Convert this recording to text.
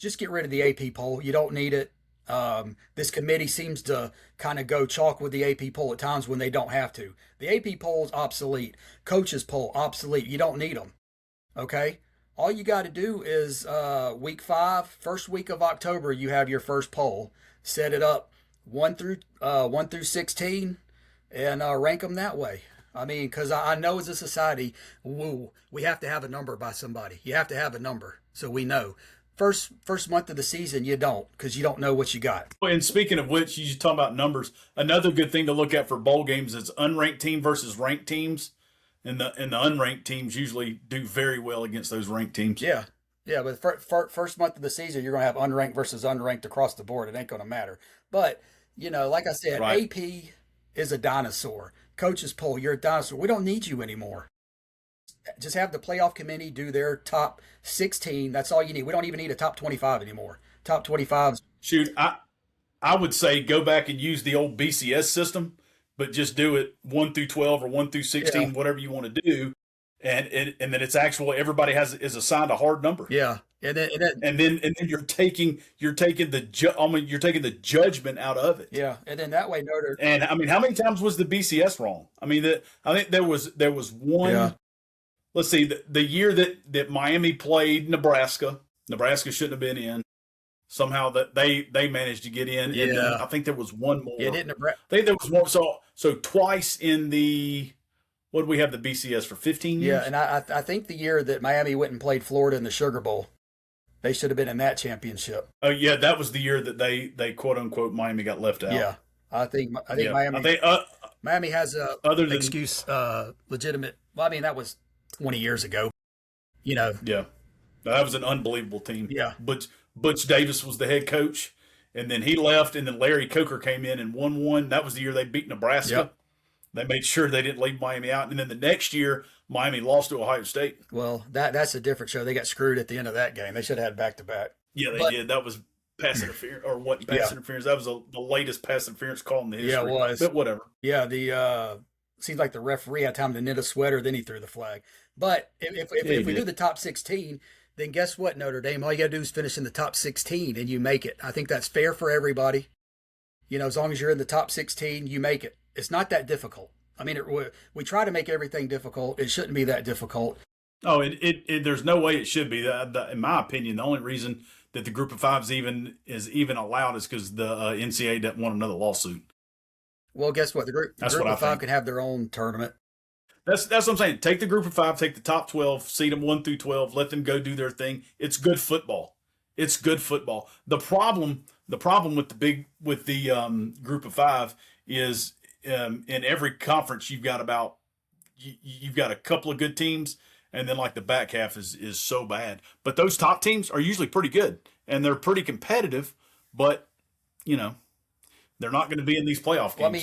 just get rid of the AP poll. You don't need it. This committee seems to kind of go chalk with the AP poll at times when they don't have to. The AP poll is obsolete. Coaches poll obsolete. You don't need them. Okay. All you got to do is week 5, first week of October, you have your first poll. Set it up 1 through 16, and rank them that way. I mean, because I know as a society, we have to have a number by somebody. You have to have a number so we know. First month of the season, you don't, because you don't know what you got. Well, and speaking of which, you talking about numbers. Another good thing to look at for bowl games is unranked team versus ranked teams, and the unranked teams usually do very well against those ranked teams. Yeah, yeah, but first month of the season, you're going to have unranked versus unranked across the board. It ain't going to matter. But, like I said, Right. AP is a dinosaur. Coaches poll, you're a dinosaur. We don't need you anymore. Just have the playoff committee do their top 16. That's all you need. We don't even need a top 25 anymore. Top 25s. Shoot, I would say go back and use the old BCS system, but just do it 1 through 12 or 1 through 16, Yeah. whatever you want to do, and then it's actual. Everybody is assigned a hard number. Yeah. And then you're taking you're taking the judgment out of it. Yeah. And then that way, Notre. And I mean, how many times was the BCS wrong? I mean, I think there was one. Yeah. Let's see, the year that Miami played Nebraska shouldn't have been in. Somehow that they managed to get in. Yeah. And then I think there was one more. Yeah, didn't Nebraska. I think there was one. So twice in the, what did we have the BCS for 15 years? Yeah, and I think the year that Miami went and played Florida in the Sugar Bowl, they should have been in that championship. Oh yeah, that was the year that they quote unquote Miami got left out. Yeah, I think Yeah. Miami. I think, Miami has a other than excuse, legitimate. Well, I mean that was 20 years ago. yeah, that was an unbelievable team. Yeah. Butch Davis was the head coach, and then he left, and then Larry Coker came in and won one. That was the year they beat Nebraska. Yep. They made sure they didn't leave Miami out, and then the next year Miami lost to Ohio State. Well, that's a different show. They got screwed at the end of that game. They should have had back to back. Yeah, they did. That was pass interference, or what? Pass interference. That was the latest pass interference call in the history. Yeah, it was. But whatever. Yeah, the seems like the referee had time to knit a sweater, then he threw the flag. But if we do the top 16, then guess what, Notre Dame? All you got to do is finish in the top 16 and you make it. I think that's fair for everybody. As long as you're in the top 16, you make it. It's not that difficult. I mean, we try to make everything difficult. It shouldn't be that difficult. Oh, there's no way it should be. In my opinion, the only reason that the group of fives is even allowed is because the NCAA doesn't want another lawsuit. Well, guess what? The group That's of what I five think. can have their own tournament. That's what I'm saying. Take the group of five, take the top 12, seed them 1 through 12, let them go do their thing. It's good football. It's good football. The problem with the group of five is in every conference you've got a couple of good teams, and then like the back half is so bad. But those top teams are usually pretty good, and they're pretty competitive. But they're not going to be in these playoff games. Well, I mean,